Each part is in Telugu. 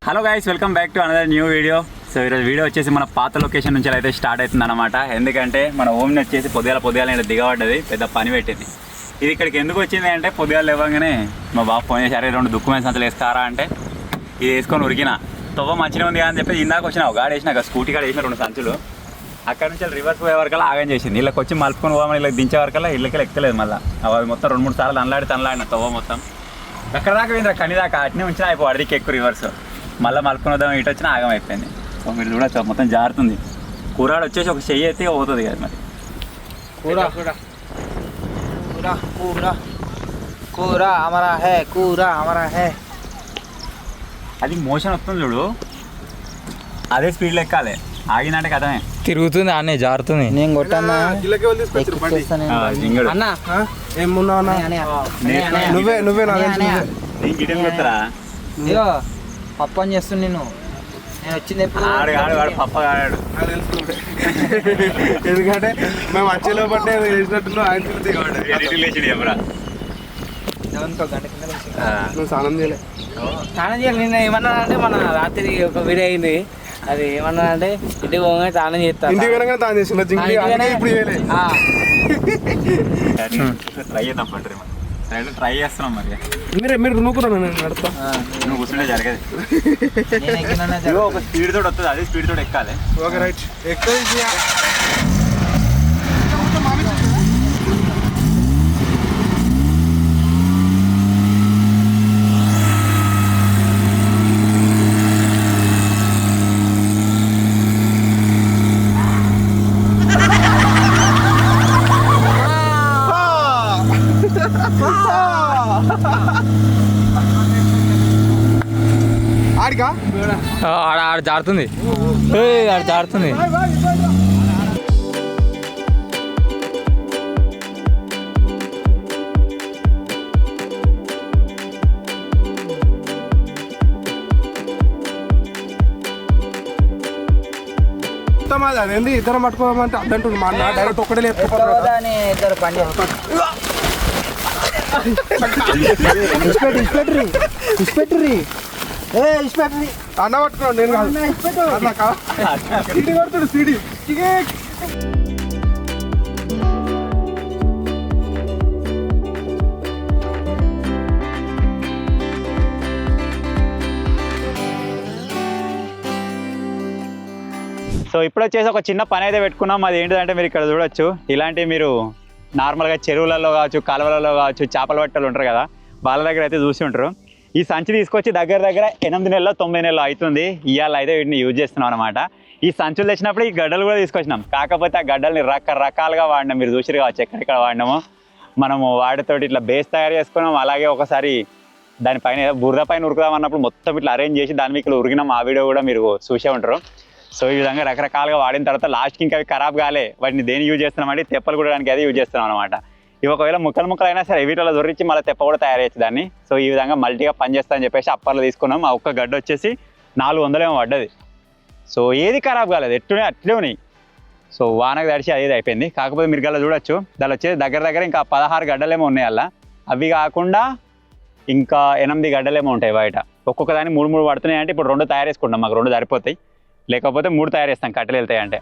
Hello guys, welcome back to another new video. So ఈరోజు వీడియో వచ్చేసి మన పాత లొకేషన్ నుంచి అయితే స్టార్ట్ అవుతుంది అనమాట. ఎందుకంటే మన ఓమ్ని వచ్చేసి పొద్దుగాల ఇలా దిగబడ్డది, పెద్ద పని పెట్టింది. ఇది ఇక్కడికి ఎందుకు వచ్చింది అంటే పొద్దుగాలు లేవగానే మా బాబు ఫోన్ చేశారు, 2 దుక్కుమైన సంతలు వేస్తారా అంటే ఇది వేసుకొని ఉరికిన తొవ్వ మంచిగా ఉంది అని చెప్పి ఇందాక వచ్చిన ఒక గాడి వేసిన స్కూటీ గాడి వేసిన 2 సంచులు. అక్కడ నుంచి రివర్స్ పోయే వరకల్లా ఆగం చేసింది. ఇళ్ళకి వచ్చి మలుపుకొని పోవాలని ఇలా దించే వరకల్లా ఇళ్ళకి ఎక్కలేదు. మళ్ళీ అవి మొత్తం 2-3 సార్లు తనలాడిన తొవ్వ మొత్తం ఎక్కడ దాకా పోయింది, కని దాకా అట్నే ఉంచినా అయిపో అడికి ఎక్కువ రివర్స్. మళ్ళీ మలుపుకొని వద్దాం ఇటు వచ్చినా ఆగం అయిపోయింది. సో మీరు చూడచ్చు మొత్తం జారుతుంది. కూరాడు వచ్చేసి ఒక చెయ్యి అయితే పోతుంది కదా మరి. అది మోషన్ వస్తుంది చూడు, అదే స్పీడ్లో ఎక్కాలి. ఆగిందంటే కథమే తిరుగుతుంది, అన్నీ జారుతుంది. నేను కొట్టన్నా పప్పు అని చేస్తుంది. నేను వచ్చింది పప్ప ఆడాడు. ఎందుకంటే మేము వచ్చేలో పట్టే వేసినట్టు స్నానం చేయలే. నేను ఏమన్నా అంటే మన రాత్రి ఒక వీడియో అయింది. అది ఏమన్నా అంటే ఇంటికి పోగానే స్నానం చేస్తాను. ఇంటికి వెళ్ళగానే తాను చేసిన ఇప్పుడు చేయలే. ట్రై చేద్దాం పండ్రి, ట్రై చేస్తున్నాం. మరి మీరు నూకున్నాను, నేను నడుస్తా. నువ్వు కూర్చుంటే జరగదు. ఒక స్పీడ్ తోటి వస్తుంది, అదే స్పీడ్ తోటి ఎక్కాలి. ఓకే రైట్, ఎక్కువ ఆడికా ఆడ జారుతుంది, ఆడ జారుతుంది. అదేంది ఇద్దరు పట్టుకోమంటే అద్దంటుంది. మా డైరెక్ట్ ఒక్కడే లేపుకోవాలి. ఇద్దరు పని అన్న పట్టుకున్నాడు, నేను సీడీ పడుతుడు. సీడీ సో ఇప్పుడు వచ్చేసి ఒక చిన్న పని అయితే పెట్టుకున్నాం. అది ఏంటంటే మీరు ఇక్కడ చూడొచ్చు, ఇలాంటివి మీరు నార్మల్గా చెరువులలో కావచ్చు, కాలువలలో కావచ్చు, చేపల పట్టలు ఉంటారు కదా, వాళ్ళ దగ్గర అయితే చూసి ఉంటారు. ఈ సంచి తీసుకొచ్చి దగ్గర 8 నెలలు 9 నెలలు అవుతుంది. ఇవాళ అయితే వీటిని యూజ్ చేస్తున్నాం అనమాట. ఈ సంచులు తెచ్చినప్పుడు ఈ గడ్డలు కూడా తీసుకొచ్చినాం. కాకపోతే ఆ గడ్డల్ని రకరకాలుగా వాడినాం. మీరు చూసిరు కావచ్చు ఎక్కడెక్కడ వాడినామో. మనము వాటితోటి ఇట్లా బేస్ తయారు చేసుకున్నాం. అలాగే ఒకసారి దానిపైన ఏదో బురద పైన ఉరుకుదాం అన్నప్పుడు మొత్తం ఇట్లా అరేంజ్ చేసి దాని మీకు ఉరికినాం. ఆ వీడియో కూడా మీరు చూసే ఉంటారు. సో ఈ విధంగా రకరకాలుగా వాడిన తర్వాత లాస్ట్కి ఇంకా అవి ఖరాబ్ కాలే. వాటిని దేని యూజ్ చేస్తున్నామంటే తెప్పలు కూడా దానికి అది యూజ్ చేస్తున్నాం అనమాట. ఇవి ఒకవేళ ముక్కలు అయినా సరే వీటిలో దొరించి మళ్ళీ తెప్ప కూడా తయారు చేయొచ్చు దాన్ని. సో ఈ విధంగా మల్టీగా పనిచేస్తా అని చెప్పేసి అప్పర్లో తీసుకున్నాం. ఆ ఒక్క గడ్డ వచ్చేసి 400 ఏమో పడ్డది. సో ఏది ఖరాబ్ కాలేదు, అట్లే ఉన్నాయి. సో వానకు తడిచి అది అయిపోయింది. కాకపోతే మీరు గల్లా చూడొచ్చు, దాని వచ్చేసి దగ్గర ఇంకా 16 గడ్డలేమో ఉన్నాయి అలా. అవి కాకుండా ఇంకా 8 గడ్డలేమో ఉంటాయి బయట. ఒక్కొక్క దాన్ని 3 పడుతున్నాయి. అంటే ఇప్పుడు 2 తయారు చేసుకుంటాం, మాకు 2 సరిపోతాయి. లేకపోతే 3 తయారు చేస్తాం కట్టెలు వెళ్తాయి అంటే.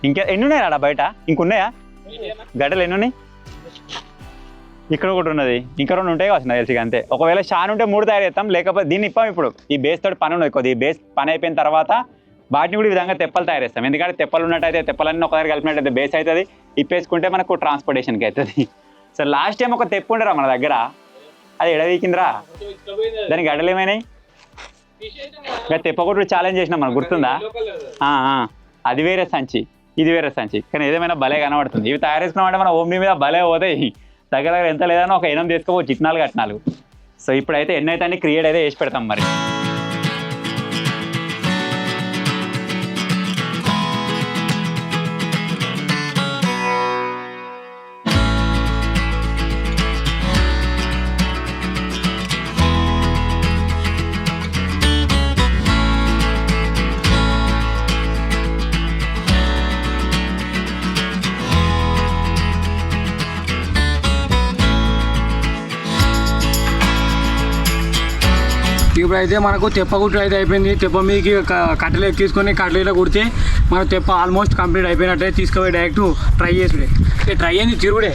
ఇంకా ఎన్ని ఉన్నాయి అక్కడ బయట? ఇంకున్నాయా గడ్డలు? ఎన్ని ఉన్నాయి? ఇక్కడ ఒకటి ఉన్నది, ఇంకా 2 ఉంటాయి కావచ్చు నాకు తెలిసి. అంతే. ఒకవేళ షాన్ ఉంటే 3 తయారు చేస్తాం, లేకపోతే దీన్ని ఇప్పాం. ఇప్పుడు ఈ బేస్ తోటి పని ఉన్నది కొద్ది. ఈ బేస్ పని అయిపోయిన తర్వాత వాటిని కూడా ఈ విధంగా తెప్పలు తయారు చేస్తాం. ఎందుకంటే తెప్పలు ఉన్నట్టయితే తెప్పలన్నీ ఒకసారి కలిపినట్టయితే బేస్ అవుతుంది. ఇప్పేసుకుంటే మనకు ట్రాన్స్పోర్టేషన్కి అవుతుంది. సో లాస్ట్ టైం ఒక తెప్పు ఉండరా మన దగ్గర, అది ఎడవీకిందిరా, దానికి గడ్డలు ఏమైనాయి? ఇంకా తెప్పకొట్టు ఛాలెంజ్ చేసినాం మనకు గుర్తుందా? అది వేరే సంచి, ఇది వేరే సంచి, కానీ ఏదేమైనా భలే కనబడుతుంది. ఇవి తయారు చేసుకున్నామంటే మన ఓమ్ని మీద భలే పోతాయి. దగ్గర ఎంత లేదన్నా ఒక 8 తీసుకోవచ్చు, 14 సో ఇప్పుడైతే ఎన్ని అయితే అన్ని క్రియేట్ అయితే చేసి పెడతాం మరి. ఇప్పుడైతే మనకు తెప్పగుట్టు అయితే అయిపోయింది. తెప్ప మీదకి కట్టెలు ఎక్కించుకొని కట్టెలు కుడితే మన తెప్ప ఆల్మోస్ట్ కంప్లీట్ అయిపోయినట్టే. తీసుకుపోయి డైరెక్ట్ ట్రై చేసుడే. ట్రై అయింది తిరుగుడే.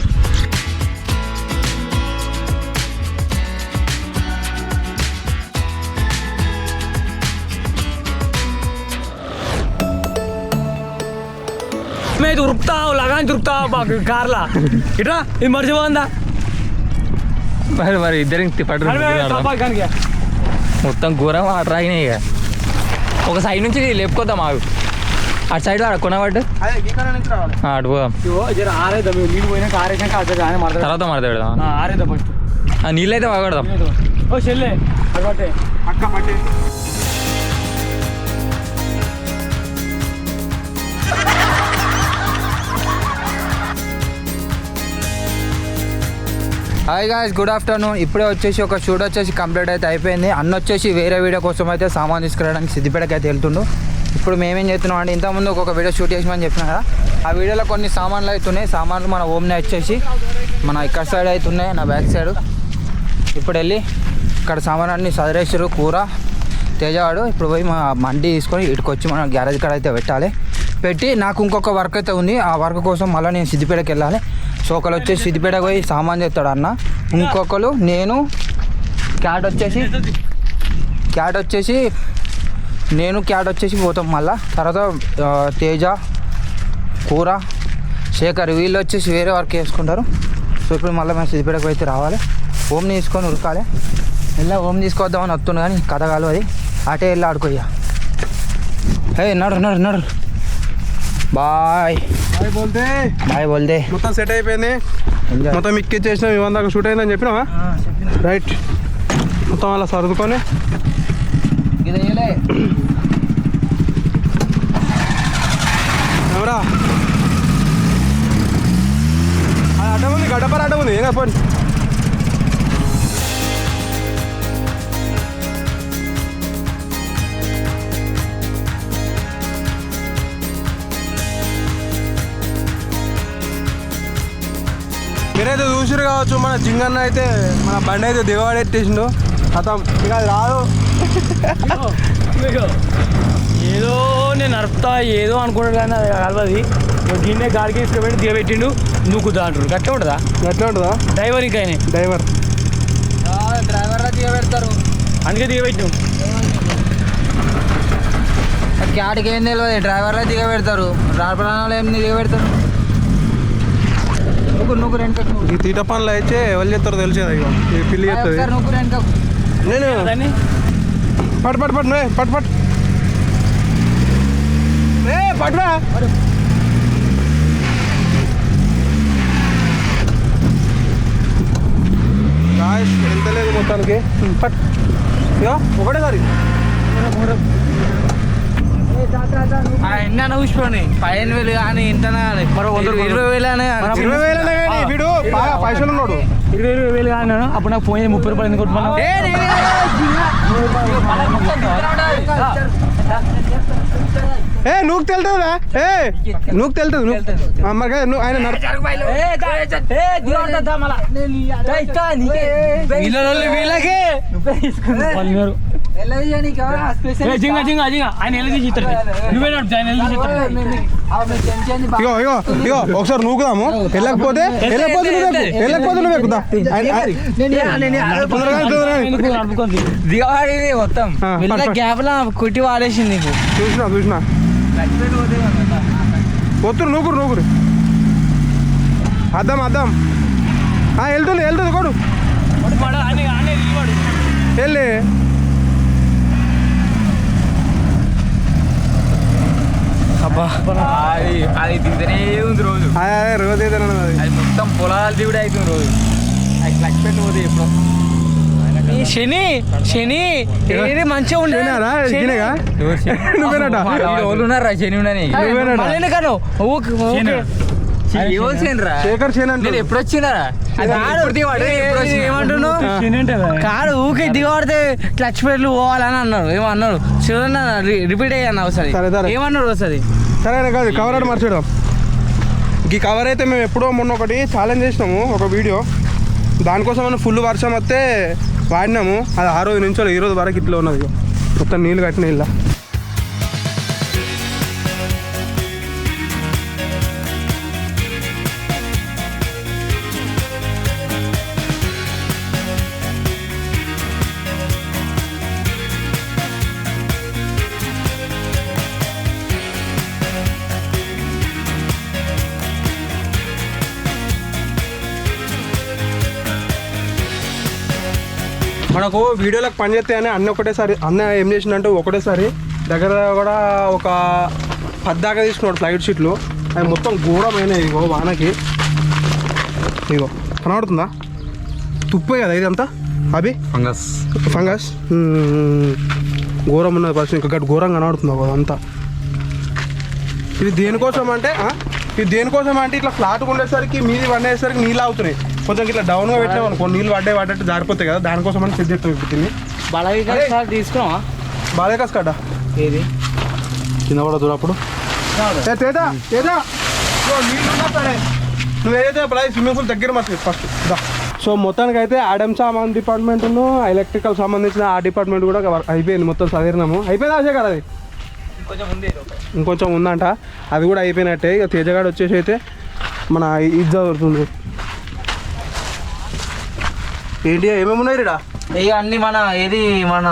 మీద ఉరుకుతావు లగాని తురుకుతావు బాగా కార్లా ఇట్లా ఇది మర్చిపోందా మరి ఇద్దరికి పట్టు మొత్తం ఘోరం ఆట ఆగినాయి. ఇక ఒక సైడ్ నుంచి లేపుకోద్దాం ఆగు. అటు సైడ్ ఆడ కొనబడ్డు అటు పోదాం. ఆరేద్దాం నీళ్ళు పోయినాక ఆరేసాక తర్వాత మడతాం. ఆరేద్దాం ఫస్ట్. నీళ్ళు అయితే వాగడదాం. ఓ చెల్లె అలవాటే అక్క మట్టి హాయ్ గాయ్స్, గుడ్ ఆఫ్టర్నూన్. ఇప్పుడే వచ్చేసి ఒక షూట్ వచ్చేసి కంప్లీట్ అయితే అయిపోయింది. అన్న వచ్చేసి వేరే వీడియో కోసం అయితే సామాన్ తీసుకురావడానికి సిద్దిపేటకి అయితే వెళ్తుండు. ఇప్పుడు మేమేం చేస్తున్నాం అంటే ఇంతకుముందు ఒక వీడియో షూట్ చేసామని చెప్పినా కదా, ఆ వీడియోలో కొన్ని సామాన్లు అవుతున్నాయి. సామాన్లు మన హోమ్నే వచ్చేసి మన ఇక్కడ సైడ్ అవుతున్నాయి, నా బ్యాక్ సైడ్. ఇప్పుడు వెళ్ళి ఇక్కడ సామాన్ అన్ని సదరేసారు. కూర తేజవాడు ఇప్పుడు పోయి మా మండి తీసుకొని ఇటుకు వచ్చి మన గ్యారేజ్ కాడ అయితే పెట్టాలి. పెట్టి నాకు ఇంకొక వర్క్ అయితే ఉంది. ఆ వర్క్ కోసం మళ్ళీ నేను సిద్దిపేటకి వెళ్ళాలి. సో ఒకరు వచ్చేసి సిద్దిపేటకు పోయి సామాన్ చేస్తాడు అన్న. ఇంకొకరు నేను క్యాట్ వచ్చేసి పోతాం. మళ్ళీ తర్వాత తేజ, కూర, శేఖర్ వీళ్ళు వచ్చేసి వేరే వర్క్ చేసుకుంటారు. సో ఇప్పుడు మళ్ళీ మేము సిద్దిపేటకు అయితే రావాలి. హోమ్ తీసుకొని ఉరకాలి. ఇలా హోమ్ తీసుకొద్దామని వస్తుంది కానీ కథ కాలు అది. అటే వెళ్ళి ఆడుకోయ్యా. హే నడు బాయ్ బోల్దే. మొత్తం సెట్ అయిపోయింది. మొత్తం ఎక్కిచ్చేసినాం. ఇవన్న దాకా షూట్ అయిందని చెప్పినావా? రైట్. మొత్తం అలా సర్దుకొని ఎవరా అది అడ్డం ఉంది, గడ్డపర అడ్డం ఉంది. ఏం చెప్పండి. మీరైతే చూసిరు కావచ్చు, మన జింగన్న అయితే మన బండి అయితే దిగబడెట్టేసిండు. అతను ఇక అది రాదు. ఏదో నేను నడుపుతా ఏదో అనుకుంటాడు కానీ అది కలవది. గిన్నె గాడికి తీసుకుపెట్టి దిగబెట్టిండు. నూకుతా అంటారు. గట్టే ఉంటుందా? ఎట్లా ఉంటుందా? డ్రైవర్ ఇంకా డ్రైవర్లా దిగబెడతారు. అందుకే దిగబెట్టినాం. క్యాట్కి ఏం తెలియదు, డ్రైవర్లో దిగబెడతారు. రాపడాలు ఏం దిగబెడతారు. ఈ తీట పనులు అయితే ఎవరు చేస్తారో తెలిసేది. ఇక ఈ పిల్లి చేస్తుంది. నేను పట్టు పట్టురా. ఎంత లేదు మొత్తానికి. పట్ ఒకటేసారి ఎన్న చూసుకోండి. 15,000 కానీ ఎంత 20,000 20,000 కానీ వీడు బాగా పైసలు ఉన్నాడు. 20,000 కానీ అప్పుడు నాకు పోయి 30 రూపాయలు ఎందుకు కొట్టుకున్నావు? నువ్వు తెలుతుందా? నువ్వు తెలుతుంది. మరి ఆయన వీళ్ళకే ఇగో ఒకసారి నూకుదాము. వెళ్ళకపోతే నువ్వు ఎక్కుదా. దిగవాడి మొత్తం గ్యాప్ లా కుట్టి వాడేసింది నీకు. చూసినా ఒత్తురు నూకురు అద్దం వెళ్తుంది కొడు వెళ్ళి అబ్బా అది దిగుతూనే ఉంది రోజు. రోజు అయితే అది మొత్తం పొలాలు దిగుడు అవుతుంది రోజు. అది క్లచ్ పెట్టి పోతే ఎప్పుడు శని మంచిగా ఉండేనారా? ఉన్నారా శని ఉండని శేఖర్ నేను ఎప్పుడు వచ్చినారా? కాదు ఊకే దిగబడితే క్లచ్ ప్లేట్లు పోవాలని అన్నారు. ఏమన్నారు చూడండి, రిపీట్ అయ్యాను ఒకసారి. ఏమన్నారు ఒకసారి? సరే కాదు కవర్ ఆడ మర్చిపోయాం. ఈ కవర్ అయితే మేము ఎప్పుడో మొన్న ఒకటి ఛాలెంజ్ చేసినాము, ఒక వీడియో. దానికోసం మనం ఫుల్ వర్షం వస్తే వాడినాము. అది 6 రోజు నుంచి ఈ రోజు వరకు ఇట్లా ఉన్నది. మొత్తం నీళ్ళు కట్టిన ఇలా. మనకు వీడియోలకు పని చేస్తాయని అన్న ఒకటేసారి అన్న ఏం చేసిందంటే ఒకటేసారి దగ్గర కూడా ఒక 10 దాకా తీసుకున్నాడు ఫ్లైట్ షీట్లు. అవి మొత్తం ఘోరమైనాయి. ఇగో వానకి ఇగో కనబడుతుందా తుప్పే కదా ఇదంతా అవి ఫంగస్ ఘోరం ఉన్నది పరిస్థితి. ఇంకా గట్టి ఘోరం కనబడుతుంది అదంతా. ఇది దేనికోసం అంటే ఇట్లా ఫ్లాట్గా ఉండేసరికి మీది వండేసరికి నీళ్ళు అవుతున్నాయి. కొంచెం ఇట్లా డౌన్గా పెట్టాము అనుకో నీళ్ళు పడ్డట్టు జారిపోతాయి కదా. దానికోసం అని సెట్ చేస్తాం. ఇప్పుడు బాలవికాస్ తీసుకున్నావా? బాలేకాస్ కట్ట ఏది కింద కూడా దూరప్పుడు నువ్వు ఏదైతే స్విమ్మింగ్ పూల్ దగ్గర మాకు ఫస్ట్ దా. సో మొత్తానికి అయితే ఆడమ్ సామాన్ డిపార్ట్మెంట్ ఎలక్ట్రికల్ సంబంధించిన ఆ డిపార్ట్మెంట్ కూడా అయిపోయింది. మొత్తం చదివినాము. అయిపోయింది ఆశే కదా. అది ఇంకొంచెం ఉందంట. అది కూడా అయిపోయినట్టే. ఇక తేజగాడు వచ్చేసి అయితే మన ఇది చదువుతుంది. ఏంటి ఏమేమి ఉన్నాయి రీడా? ఇక అన్ని మన ఏది మన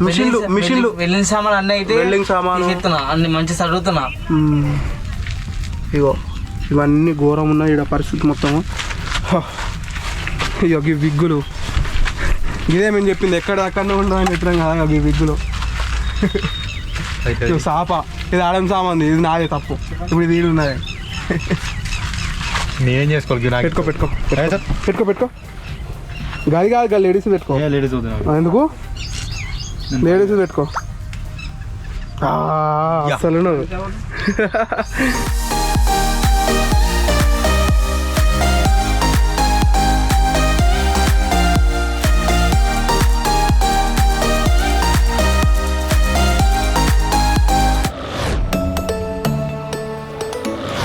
మిషన్లు వెల్డింగ్ సామాన్ అన్నీ అయితే వెల్డింగ్ సామాన్ అన్ని మంచి చదువుతున్నా. ఇగో ఇవన్నీ ఘోరం ఉన్నాయి ఇక్కడ పరిస్థితి మొత్తము. ఇగో ఈ విగ్గులు ఇదే మేము చెప్పింది ఎక్కడ అక్కడ ఉండదని చెప్పినాం కదా. ఈ విగ్గులు సాప ఇది ఆడడం సామాన్. ఇది నాదే తప్పు. ఇప్పుడు ఇది ఉన్నది. నేనేం చేసుకోవాలి? పెట్టుకో గాలి కాదు లేడీస్ పెట్టుకో. లేడీస్ ఎందుకు లేడీస్ పెట్టుకో అసలు.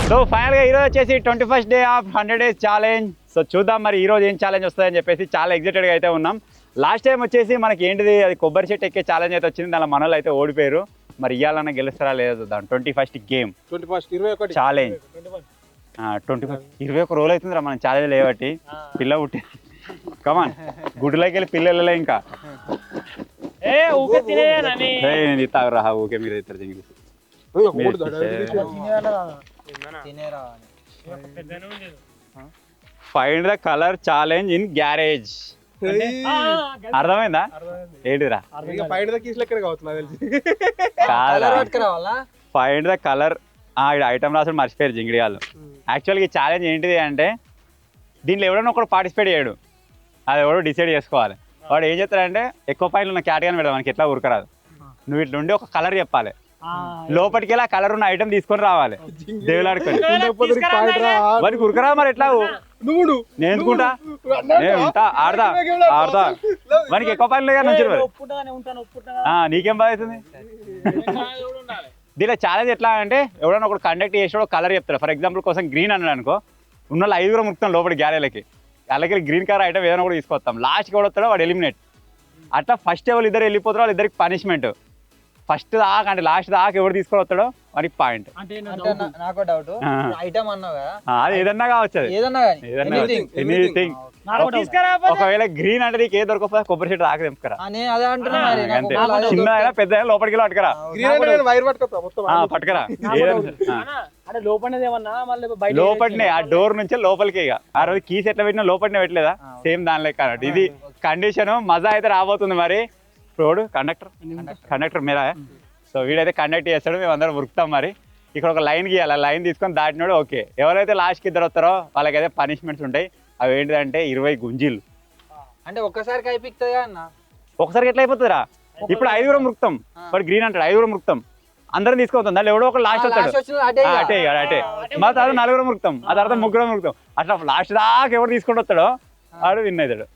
సో ఫైనల్గా ఈరోజు వచ్చేసి 21st day of 100 days challenge. So చూద్దాం మరి ఈరోజు ఏం ఛాలెంజ్ వస్తుందని చెప్పేసి చాలా ఎగ్జైటెడ్గా అయితే ఉన్నాం. లాస్ట్ టైం వచ్చేసి మనకి ఏంటిది అది కొబ్బరి చెట్టు ఎక్కే ఛాలెంజ్ అయితే వచ్చింది. దానిలో మనలో అయితే ఓడిపోయారు. మరి ఇవ్వాలన్నా గెలుస్తారా లేదా చూద్దాం. 21st గేమ్ ఛాలెంజ్ 21 రోజులు అవుతుందిరా మనం ఛాలెంజ్ లేవట్టి. పిల్ల పుట్టి కమాన్ గుడిలోకి వెళ్ళి పిల్లలే ఇంకా నేను ఇస్తారా ఊకే మీరు ఇద్దరు జింగిలి find the colour challenge in garage. అర్థమైందా ఏంటిరా? ఫైండ్ ద కలర్ ఐటమ్ రాసుడు మర్చిపోయారు జింగిడి వాళ్ళు. యాక్చువల్గా ఈ ఛాలెంజ్ ఏంటిది అంటే దీంట్లో ఎవడన్నా ఒకడు పార్టిసిపేట్ చేయడు. అది ఎవడో డిసైడ్ చేసుకోవాలి. వాడు ఏం చేస్తాడంటే ఎక్కువ పాయింట్లు ఉన్న కేటగిరీ పెడదాం. మనకి ఎట్లా ఉరకరాదు. నువ్వు ఇట్లా ఉండి ఒక కలర్ చెప్పాలి. లోపలికి వెళ్ళి ఆ కలర్ ఉన్న ఐటమ్ తీసుకొని రావాలి. దేవులాడుకొని వాడికి ఉరకరా. మరి ఎట్లా నేను ఎందుకుంటా? నేను ఉంటా ఆడదా వానికి ఎక్కువ పని లేదు నుంచి. నీకేం బాధ అవుతుంది? దీనిలో ఛాలెంజ్ ఎట్లా అంటే ఎవడన్నా ఒకటి కండక్ట్ చేసి కలర్ చెప్తాడు. ఫర్ ఎగ్జాంపుల్ కోసం గ్రీన్ అన్నాడు అనుకో, ఉన్న 5 ముక్తాం లోపలి గ్యారేలకి. అలాగే గ్రీన్ కలర్ ఐటమ్ ఏదైనా కూడా తీసుకొస్తాం. లాస్ట్కి ఎవడు వస్తాడో వాడు ఎలిమినేట్. అట్లా ఫస్ట్ ఎవరు ఇద్దరు వెళ్ళిపోతారో వాళ్ళిద్దరికి పనిష్మెంట్. ఫస్ట్ దాకా అంటే లాస్ట్ దాకా ఎవరు తీసుకొని వస్తాడో వాడికి పాయింట్. నాకు డౌట్ ఐటమ్ అన్నావు కదా, అది ఏదన్నా కావచ్చు. ఎనీథింగ్. ఒకవేళ గ్రీన్ అంటే నీకు ఏ దొరకపోతే కొబ్బరి చెట్టు దాకా తెంపుకరా. అంతే. చిన్న పెద్ద లోపలికి వెళ్ళి పట్టుకరా. పట్టుకరా లోపలినే ఆ డోర్ నుంచే లోపలికి. ఇక ఆ రోజు కీస్ ఎట్లా పెట్టినా లోపలినే పెట్టలేదా? సేమ్ దాని లెక్క అన్నట్టు. ఇది కండిషన్. మజా అయితే రాబోతుంది. మరి రోడ్ కండక్టర్ మీరా? సో వీడైతే కండక్ట్ చేస్తాడు, మేము అందరం ఉరుకుతాం. మరి ఇక్కడ ఒక లైన్ గీయాలి. ఆ లైన్ తీసుకొని దాటినాడు ఓకే. ఎవరైతే లాస్ట్కి ఇద్దరు వస్తారో వాళ్ళకైతే పనిష్మెంట్స్ ఉంటాయి. అవి ఏంటిదంటే 20 గుంజీలు. అంటే ఒక్కసారికి అయిపోతుందా అన్న? ఒకసారికి ఎట్లా అయిపోతుందిరా? ఇప్పుడు 5 మురుకుతాం. వాడు గ్రీన్ అంటాడు 5 మురుకుతాం. అందరం తీసుకొస్తాం. దాంట్లో ఎవడో ఒక లాస్ట్ వస్తాడు అటే. మా తర్వాత 4 మురుకుతాం. ఆ తర్వాత 3 మురుకుతాం. అట్లా లాస్ట్ దాకా ఎవరు తీసుకొని వస్తాడో వాడు విన్ అవుతాడు.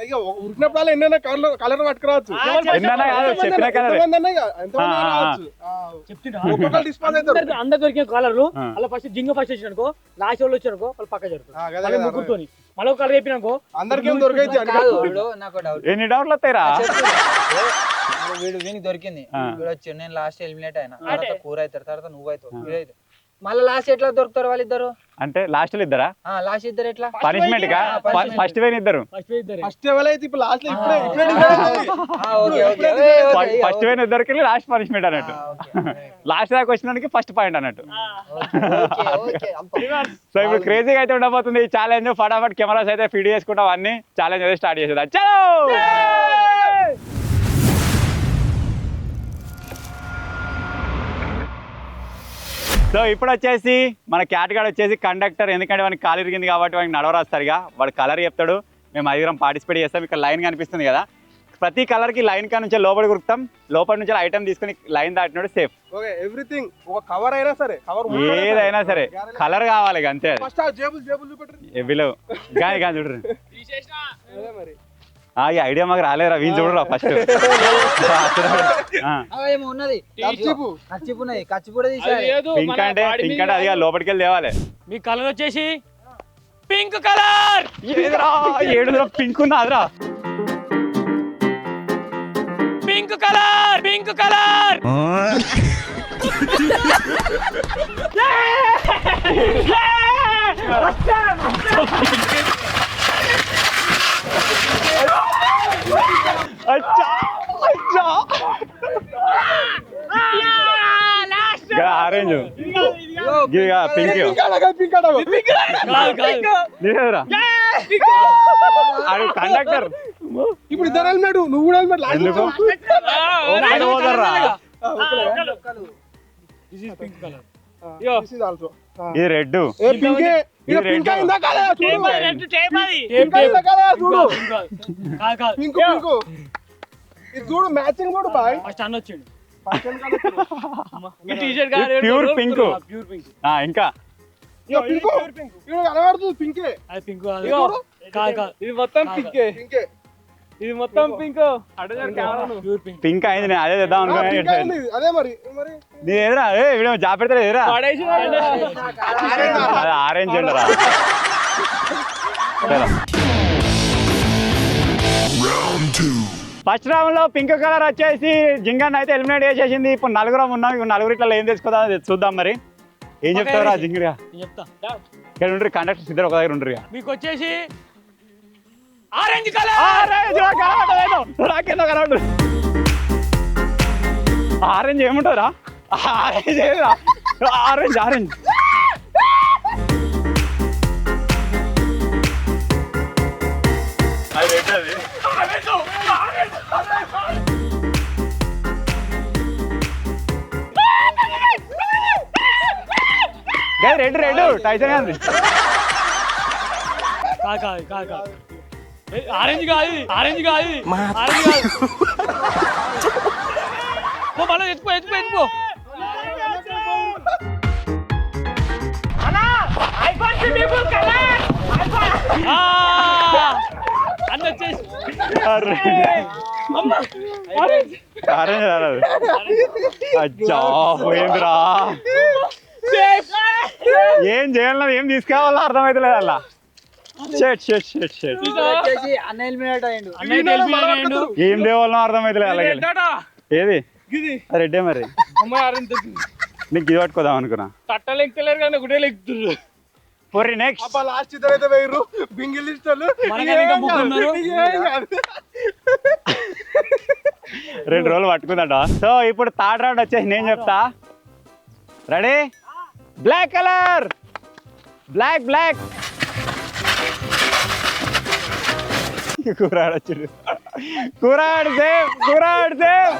ఇక ఉరికినప్పుడు ఎన్నైనా కలర్ పట్టుకురావచ్చు ఎన్నైనా కాదు, చెప్పిన కలర్ అందరు దొరికిన కలర్లు అలా ఫస్ట్ జింగ ఫస్ట్ వచ్చిన అనుకో లాస్ట్ వాళ్ళు వచ్చారు అనుకో వాళ్ళు పక్క జరుగుతుంది ముగ్గురుతోని మళ్ళీ కలర్ చెప్పినాకో అందరికీ దొరికైతే నాకు డౌట్ ఎన్ని డౌట్లు వస్తాయిరా వీనికి దొరికింది వీడు వచ్చి నేను లాస్ట్ ఎలిమినేట్ అయినా తర్వాత కూర అవుతారు తర్వాత నువ్వు అవుతావు వీడైతే మళ్ళీ లాస్ట్ ఎట్లా దొరుకుతారు వాళ్ళిద్దరు అంటే లాస్ట్ లో ఇద్దరా లాస్ట్ ఇద్దరు ఎట్లా పనిష్మెంట్ గా ఫస్ట్ వేని ఇద్దరు ఫస్ట్ ఎవరైతే ఇప్పుడు లాస్ట్ లో ఫస్ట్ వేని ఇద్దరికి లాస్ట్ పనిష్మెంట్ అన్నట్టు లాస్ట్ దాకా వచ్చినానికి ఫస్ట్ పాయింట్ అన్నట్టు సో ఇప్పుడు క్రేజీగా అయితే ఉండబోతుంది ఈ ఛాలెంజ్ ఫటాఫట్ కెమెరాస్ అయితే ఫీడ్ చేసుకుంటాం అన్ని ఛాలెంజ్ అయితే స్టార్ట్ చేసేది చలో సో ఇప్పుడు వచ్చేసి మన క్యాటగాడ్ వచ్చేసి కండక్టర్, ఎందుకంటే వానికి కాలు ఇరిగింది కాబట్టి వానికి నడవరాస్తారుగా వాడు కలర్ చెప్తాడు, మేము 5 పార్టిసిపేట్ చేస్తాం. ఇక్కడ లైన్ కనిపిస్తుంది కదా, ప్రతి కలర్కి లైన్ కా నుంచి లోపలికి ఉరుకుతాం, లోపలి నుంచి ఐటమ్ తీసుకుని లైన్ దాటినాడు సేఫ్. ఎవ్రీథింగ్ ఒక కవర్ అయినా సరే ఏదైనా సరే కలర్ కావాలి అంతే. ఫస్ట్ జేబులు ఎవ్విలో కానీ కానీ చూడరు ఈ ఐడియా మాకు రాలేదురా, వీళ్ళు చూడరా ఫస్ట్ పింక్ అంటే అది లోపలికి వెళ్ళి తేవాలి. మీ కలర్ వచ్చేసి పింక్ కలర్. ఏడురా పింక్ ఉన్నదిరా, pink colour pink colour. Orange pink conductor. ఇప్పుడు ఇద్దరు హెల్మెట్, నువ్వు కూడా హెల్మెట్. ఎందుకు ఇది రెడ్, చూడు మ్యాచింగ్ కూడా బాయ్. Pure pink. ఇంకా కనబడుతుంది పింకే, ఇది మొత్తం పింకే, ఇది మొత్తం పింక్. పింక్ అయింది, నేను అదే చేద్దాం అనుకున్నా. అదే మరి నీ ఎదురా వీడియో జా పెడతా ఎదురా ఆరెంజ్ ఉండరా. ఫస్ట్ రౌండ్ లో పింక్ కలర్ వచ్చేసి జింగన్ అయితే ఎలిమినేట్ చేసేసింది. ఇప్పుడు నలుగురం ఉన్నాం, ఇప్పుడు నలుగురిట్లో ఏం తెచ్చుకుందాం చూద్దాం. మరి ఏం చెప్తారా జింగిరిగా? ఇక్కడ ఉండ్రి కండక్టర్స్ ఇద్దరు ఒక దగ్గర ఉండ్రి. మీకు వచ్చేసి ఆరెంజ్ కలర్. ఆరెంజ్ ఏముంటుందిరా? Orange orange orange red red Tyson అంది. ఆరెంజ్ కాదు, ఆరెంజ్ కాదు, ఆరెంజ్ కాదు. మళ్ళీ ఎత్తుకో ఎత్తుకో ఎత్తుకో. అన్న వచ్చేసి ఆరెంజ్ రాదు. అచ్చా పోయిందిరా, ఏం చేయాలన్నా ఏం తీసుకురావాలో అర్థమైతే లేదు. అలా ఏం దేవాలనో అర్థమైతే లేదు. అలాగే ఏది రెడ్డే మరి నీకు ఇది పట్టుకోదాం అనుకున్నా. కట్టలు ఎక్కుతలేరు కానీ ఒకటే ఎక్కుతున్నారు. పొర్రి నెక్స్ట్ లాస్ట్ ఇద్దరు అయితే వేయరు బింగిల్ ఇస్తారు. 2 రోజులు పట్టుకుందట. సో ఇప్పుడు థర్డ్ రౌండ్ వచ్చేసి నేను చెప్తా. Ready? Black colour, black black. కూరాడు వచ్చాడు, కూరాడు సేఫ్, కూరాడు సేఫ్,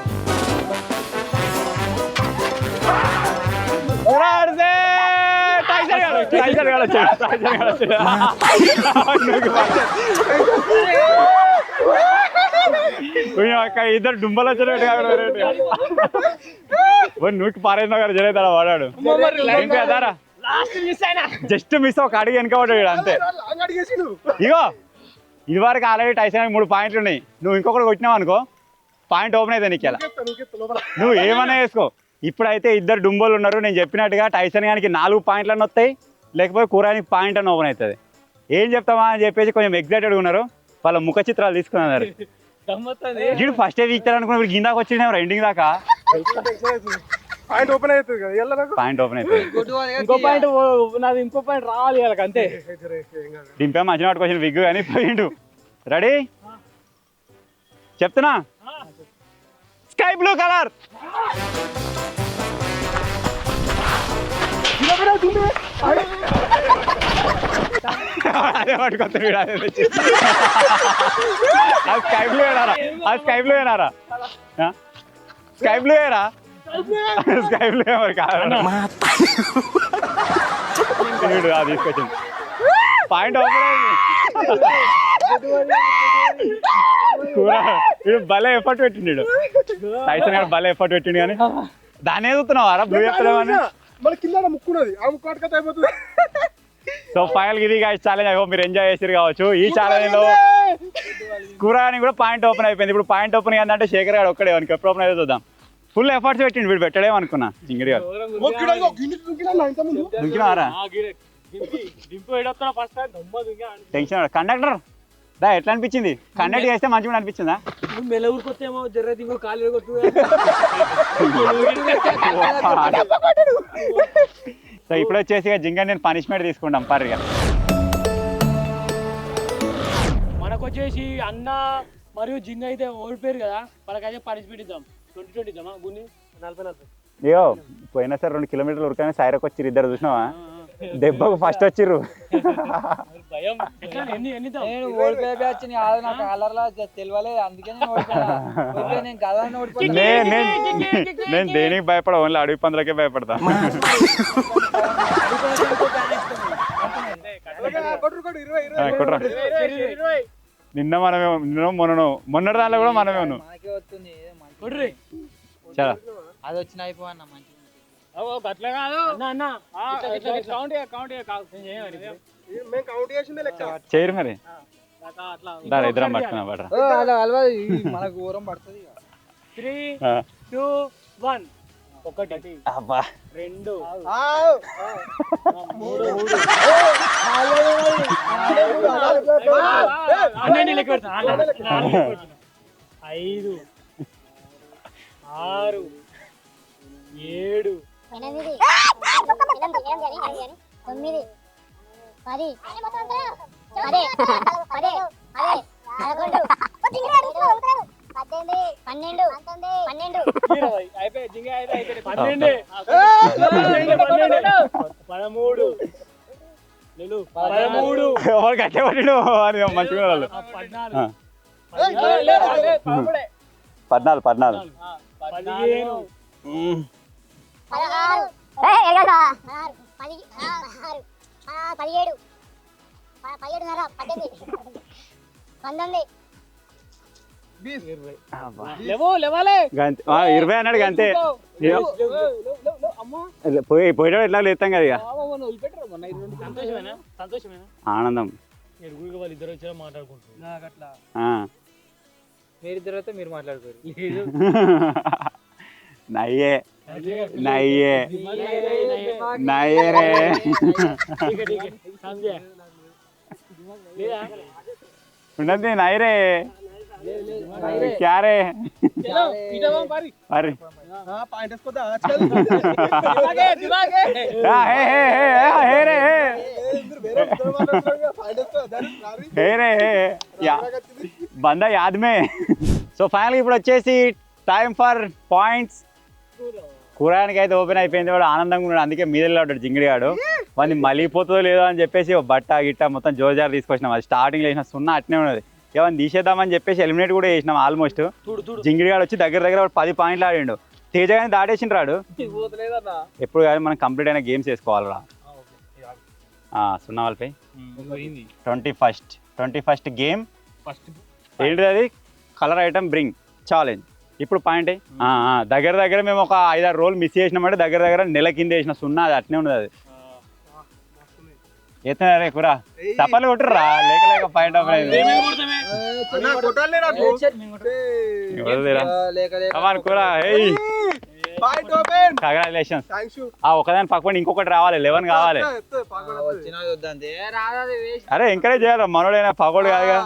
కూరాడు సేఫ్. టైసన్ గారు వచ్చాడు, టైసన్ గారు వచ్చాడు. ఇద్దరు డుంబలు వచ్చాడు. నూకి పారేసిన గారు జరుగుతాడా వాడాడు. జస్ట్ మిస్ ఒక అడిగి వెనక పడ్డాడు అంతే. ఇగో ఇదివరకు ఆల్రెడీ టైసన్ 3 పాయింట్లు ఉన్నాయి. నువ్వు ఇంకొకటి కొట్టినావు అనుకో పాయింట్ ఓపెన్ అవుతుంది నీకు. ఇలా నువ్వు ఏమన్నా వేసుకో. ఇప్పుడైతే 2 డుంబోలు ఉన్నారు. నేను చెప్పినట్టుగా టైసన్ గానికి 4 పాయింట్లన్నీ వస్తాయి, లేకపోతే కూరానికి పాయింట్ అని ఓపెన్ అవుతుంది. ఏం చెప్తావా అని చెప్పేసి కొంచెం ఎగ్జైటెడ్గా ఉన్నారు. వాళ్ళ ముఖ చిత్రాలు తీసుకున్నారు. వీడు ఫస్టే వీక్తారు అనుకున్నా, వీడు గిందాక వచ్చిన ఎండింగ్ దాకా పాయింట్ ఓపెన్ అవుతుంది కదా, పాయింట్ ఓపెన్ అవుతుంది. ఇంకో పాయింట్ నాది, ఇంకో పాయింట్ రావాలి వాళ్ళకి అంతే. దింపే మంచి నాటుకు వచ్చిన విగ్గు కానీ పోయిండు. రెడీ చెప్తున్నా, స్కై బ్లూ కలర్. అదే పట్టుకొస్తా వీడు, అదే తెచ్చి. అది స్కై బ్లూ ఏనారా, అది స్కై బ్లూ ఏనారా, స్కై బ్లూ ఏరా, స్కై బ్లూ మరి కాదు. వీడు అది తీసుకొచ్చింది పాయింట్ ఓపెన్. వీడు భలే ఎఫర్ట్ పెట్టిండు, టైసన్ గారు భలే ఎఫర్ట్ పెట్టిండు. కానీ దాన్ని చూస్తున్నావు అరా బ్లూ చెప్తున్నావు. మళ్ళీ కింద ముక్కున్నది, ఆ ముక్కు అటుకత అయిపోతుంది. సో ఫైనల్ ఇది ఛాలెంజ్ అయ్యో మీరు ఎంజాయ్ చేసారు కావచ్చు. ఈ ఛాలెంజ్ లో కూరాని కూడా పాయింట్ ఓపెన్ అయిపోయింది. ఇప్పుడు పాయింట్ ఓపెన్ ఏంటంటే శేఖర్ గారు ఒక్కడే, వానికి ఎప్పుడు ఓపెన్ అయితే చూద్దాం. ఫుల్ ఎఫర్ట్స్ పెట్టిండు వీడు, పెట్టడేమో అనుకున్నా. జింగిడి గారు దుంకినారా టెన్షన్. కండక్టర్ దా ఎట్లా అనిపించింది? కండక్ట్ చేస్తే మంచిగా అనిపించిందా? మెల్లూరుకొస్తేమో జర్రది ఇంకో కాలు కొట్టు. సో ఇప్పుడు వచ్చేసి జింగా నేను పనిష్మెంట్ తీసుకుంటాం పర్గా. మనకు వచ్చేసి అన్న మరియు జింగ అయితే ఓడిపోయారు కదా, వాళ్ళకైతే పనిష్మెంట్ ఇద్దాం. 20 ఇద్దామా గున్ని? 40. అయ్యో పోయినా సార్ 2 కిలోమీటర్లు ఉరకనే సైరకు వచ్చిర్రు ఇద్దరు, చూసినావా? దెబ్బకు ఫస్ట్ వచ్చిర్రు. భయం. ఎన్ని నేను ఓడిపోయే బ్యాచ్ కాదు, నాకు కలర్లా తెలియలేదు, అందుకే నేను ఓడిపోయాను. నేను గదాన్ని ఓడిపోయాను. నేను దేనికి భయపడ, ఓన్లీ అడవి పందులకే భయపడతా. నిన్న మనమే, మొన్నటి దానిలో కూడా మనమే ఉన్నాం. చాలా అది వచ్చిన అయిపోవన్న మంచి అట్లా కాదు అన్న. చేయరు మరి ఇద్దరం పట్టుకున్నా పడరా. మనకు ఊరం పడుతుంది. 3, 2, 1. 1 అబ్బా 2 అన్నీ లెక్క పెడతా. 5, 6, 7, 8, 9, 10, అయిపోయి జింగ అయితే అయిపోయింది. 12, 13, 13 కట్టేవాడు అని మంచిగా 14 15 20 అన్నాడు అంతే. పోయేటప్పుడు ఎట్లా లేస్తాం కదా ఇక. ఆనందం. వాళ్ళిద్దరు వచ్చా మాట్లాడుకుంటారు. మీరిద్దరు అయితే మీరు మాట్లాడుకోరు. నయ్యే నయ్యే నయ్యే రే. ఉన్నది నైరే క్యారే అరే బందా యాద్ మే. సో ఫైనల్ ఇప్పుడు వచ్చేసి టైం ఫర్ పాయింట్స్. కూరానికి అయితే ఓపెన్ అయిపోయింది, వాడు ఆనందంగా ఉన్నాడు, అందుకే మీద ఉంటాడు జింగిడిగాడు. వాడిని మలిగిపోతుందో లేదో అని చెప్పేసి బట్ట గిట్ట మొత్తం జోజారు తీసుకొచ్చినాం. అది స్టార్టింగ్ వేసిన 0 అట్నే ఉన్నది. ఏమన్నా తీసేద్దామని చెప్పేసి ఎలిమినేట్ కూడా చేసినాం ఆల్మోస్ట్. జింగిడిగాడు వచ్చి దగ్గర 10 పాయింట్లు ఆడిండు. తేజ కానీ దాటేసిండు రాడు. ఎప్పుడు కానీ మనం కంప్లీట్ అయిన గేమ్స్ వేసుకోవాలరా. 0 వాళ్ళపై 21st గేమ్ ఏంటిది? అది కలర్ ఐటమ్ బ్రింగ్ ఛాలెంజ్. ఇప్పుడు పాయింట్ దగ్గర మేము ఒక 5-6 రోజులు మిస్ చేసినామంటే దగ్గర నెల కింద వేసిన 0 అది అట్నే ఉన్నది. అది ఎత్తున్నారే కూర చప్పలు కొట్టుర్రా లేక లేక పాయింట్ ఆఫ్ కూర కంగ్రాచులేషన్స్. ఆ ఒకదాని పక్కన ఇంకొకటి రావాలి 11 కావాలి. అరే ఎంకరేజ్ చేయాలి మనోడైనా పగోడు కాదుగా.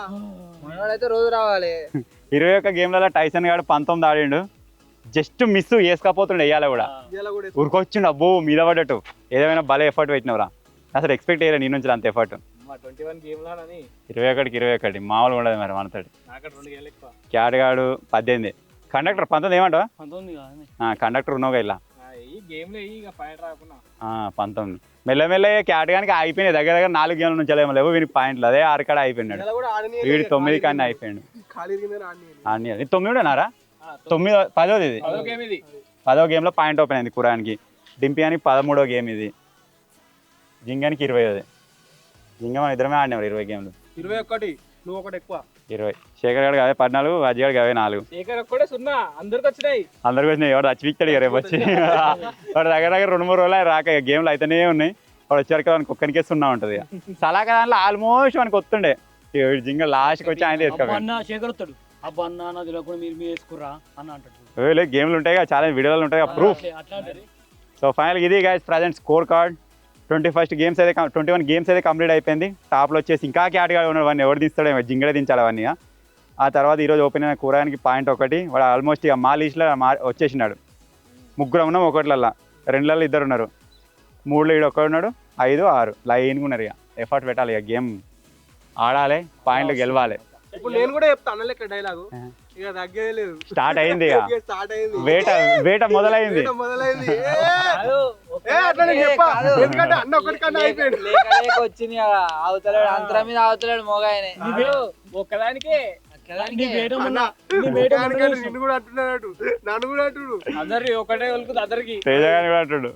మనోడైతే రోజు రావాలి. 21 గేమ్లలో టైసన్ గాడు 19 ఆడిండు. జస్ట్ మిస్ వేసుకపోతుండే వేయాలి కూడా ఉరికొచ్చిండు అబ్బో మీద పడ్డట్టు. ఏదేమైనా భలే ఎఫర్ట్ పెట్టినవరా, అసలు ఎక్స్పెక్ట్ చేయలేదు నీ నుంచి అంత ఎఫర్ట్. 21 మామూలుగా ఉండదు మరి మనతోటి. క్యాట్ గాడు 18, కండక్టర్ 19 ఏమంటావా? కండక్టర్ ఉన్నావుగా ఇలా 19. మెల్లమెల్ల క్యాట్ గానికి అయిపోయినాయి దగ్గర దగ్గర 4 గేమ్ల నుంచి లేవు వీనికి పాయింట్లు. అదే 6 కాడ అయిపోయినాడు వీడి 9 కానీ అయిపోయాడు. 9 నారా 9 10వ ఇది 10వ గేమ్లో పాయింట్ ఓపెన్ అయింది కురానికి. డింపియానికి 13వ గేమ్ ఇది. జింగానికి 20ది. జింగ మన ఇద్దరమే ఆడినారు 20 గేమ్లు. 21 నువ్వు ఒకటి ఎక్కువ 20. శేఖర్ గారికి అవే 14, అజ్జి గారికి అవే 4. అందరికి వచ్చినాయి. ఎవరు చచ్చిపిస్తాడు ఇక రేపు వచ్చి వాడు దగ్గర దగ్గర 2-3 రోజులు రాక గేమ్లు అయితేనే ఉన్నాయి. వాడు వచ్చేవరకు వానికి ఒక్కరికే 0 ఉంటుంది. సలాక దాంట్లో ఆల్మోస్ట్ వానికి వస్తుండే. జింగ లాస్ట్కి వచ్చి ఆయన శేఖర్ గేమ్లు ఉంటాయి కదా చాలా వీడియోలు ఉంటాయి ప్రూఫ్. సో ఫైనల్ ఇది guys present score card. 21 games అయితే 21 గేమ్స్ అయితే కంప్లీట్ అయిపోయింది. టాప్లో వచ్చేసి ఇంకా క్యాట్గా ఉన్నాడు. వాడిని ఎవరు దిస్తాడేమో జింగడే దించాలి అవన్నీ. ఆ తర్వాత ఈరోజు ఓపెన్ అయిన కూరానికి పాయింట్ 1. వాడు ఆల్మోస్ట్ ఇక మా లిస్ట్లో వచ్చేసినాడు. 3 ఉన్నాం, 1లలో 2లలో 2 ఉన్నారు, 3లో ఈడు 1 ఉన్నాడు, 5, 6 లైన్గా ఉన్నారు. ఇక ఎఫర్ట్ పెట్టాలి, ఇక గేమ్ ఆడాలి, పాయింట్లు గెలవాలి. ఇప్పుడు నేను కూడా చెప్తాను అన్నలెక్క డైలాగు. ఇక తగ్గేది లేదు, స్టార్ట్ అయింది. ఇక వేట మొదలైంది. ఎందుకంటే అన్న ఒకటి కన్నా అయిపోయింది. వచ్చింది అవుతలేడు, అంతరం మీద అవుతలేడు మొగాయనే ఒక్కదానికే నిన్ను కూడా అంటున్నాడు, నన్ను కూడా అంటుడు. అందరి ఒకటే అందరికి తేజగాని కూడా అంటుడు.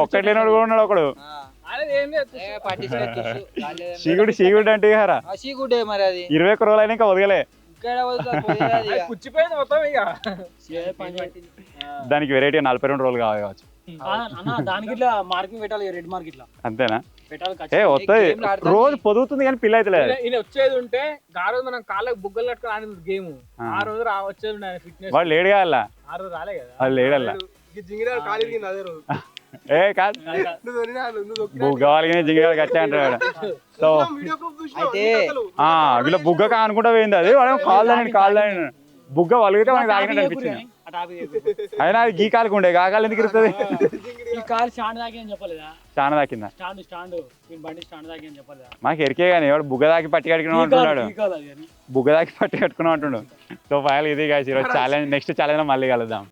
ఒక్కటి లేనాడు కూడా ఉన్నాడు ఒకడు. షీగుడ్ అంటే మరి అది 21 రోజులు అయినా ఇంకా వదగలే. దానికి వెరైటీ 42 రోజులు కావాలి కావచ్చు. దానికి ఇట్లా మార్కింగ్ పెట్టాలి, రెడ్ మార్క్ ఇట్లా అంతేనా? ఏ వస్తుంది రోజు పొదుగుతుంది కానీ పిల్ల అయితే లేదు. వచ్చేది ఉంటే ఆ రోజు మనం కాళ్ళకి బుగ్గలు కట్టుకుని ఆడింది గేమ్. ఆ రోజు వచ్చేది ఫిట్నెస్. వాడు లేడు కావాలా, ఆ రోజు రాలే కదా, వాళ్ళు లేడల్లా. ఏ కాదు బుగ్గవాలి జింగగాడికి వచ్చా అంటాడు. సో ఇలా బుగ్గ అనుకుంటా పోయింది అది. వాడు కాళ్ళని బుగ్గ వలిగితే మనకి తాగినట్టు అనిపించింది. అయినా అది గీ కాలుకు ఉండే కాకాలు ఎందుకు ఇరుతుంది? స్టాండ్ దాకిందా? మాకు ఎరికే కానీ ఎవడు బుగ్గ దాకి పట్టి కట్టుకున్నాం అంటున్నాడు. బుగ్గ దాకి పట్టి కట్టుకున్నాం అంటున్నాడు. సో ఫైనల్ ఇది ఈరోజు ఛాలెంజ్. నెక్స్ట్ ఛాలెంజ్ లో మళ్ళీ కలుద్దాం.